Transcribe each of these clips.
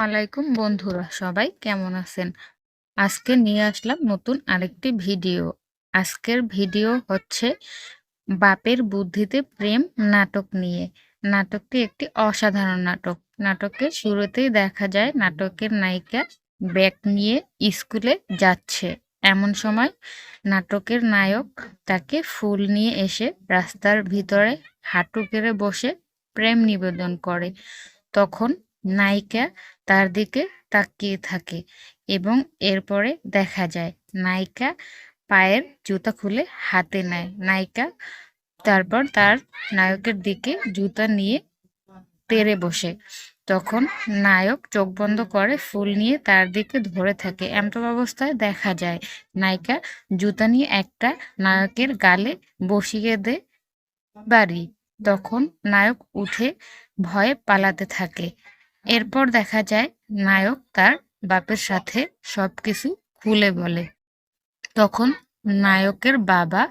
আলাইকুম বন্ধুরা, সবাই কেমন আছেন? আজকে নিয়ে আসলাম নতুন আরেকটি ভিডিও। আজকের ভিডিও হচ্ছে বাপের বুদ্ধিতে প্রেম নাটক নিয়ে। নাটকটি একটি অসাধারণ নাটক। নাটকের শুরুতেই দেখা যায় নাটকের নায়িকা ব্যাগ নিয়ে স্কুলে যাচ্ছে। এমন সময় নাটকের নায়ক তাকে ফুল নিয়ে এসে রাস্তার ভিতরে হাঁটু গেড়ে বসে প্রেম নিবেদন করে। তখন নায়িকা তার দিকে তাকিয়ে থাকে এবং এরপরে দেখা যায় নায়িকা পায়ের জুতা খুলে হাতে নেয়। নায়িকা তারপর তার নায়কের দিকে জুতা নিয়ে তেড়ে বসে। তখন নায়ক চোখ বন্ধ করে ফুল নিয়ে তার দিকে ধরে থাকে। এমন অবস্থায় দেখা যায় নায়িকা জুতা নিয়ে একটা নায়কের গালে বসিয়ে দেয় বাড়ি। তখন নায়ক উঠে ভয়ে পালাতে থাকে। এরপর দেখা যায় নায়ক তার বাপের সাথে সবকিছু খুলে বলে। তখন নায়কের বাবা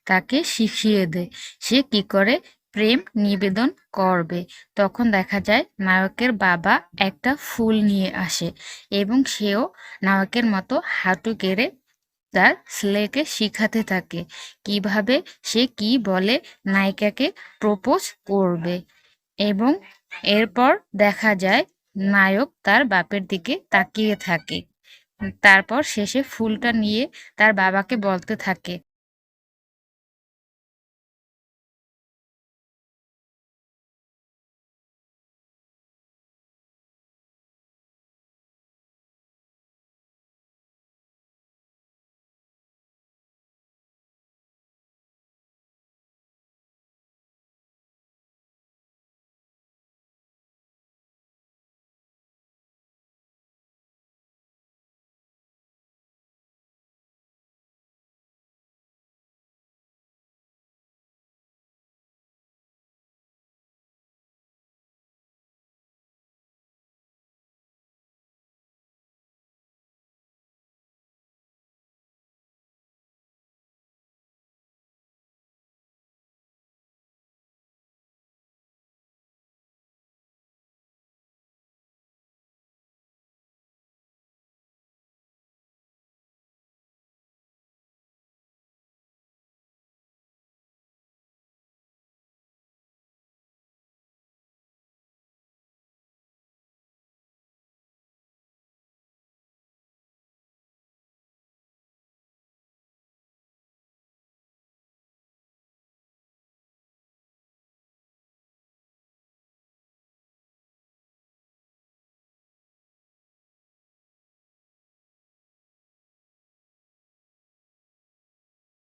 তাকে শিখিয়ে দেয় সে কি করে প্রেম নিবেদন করবে। তখন দেখা যায় নায়কের বাবা একটা ফুল নিয়ে আসে এবং সেও নায়কের মতো হাঁটু গেড়ে তার ছেলেকে শিখাতে থাকে কিভাবে সে কি বলে নায়িকাকে প্রপোজ করবে। এবং এরপর দেখা যায় নায়ক তার বাপের দিকে তাকিয়ে থাকে। তারপর শেষে ফুলটা নিয়ে তার বাবাকে বলতে থাকে,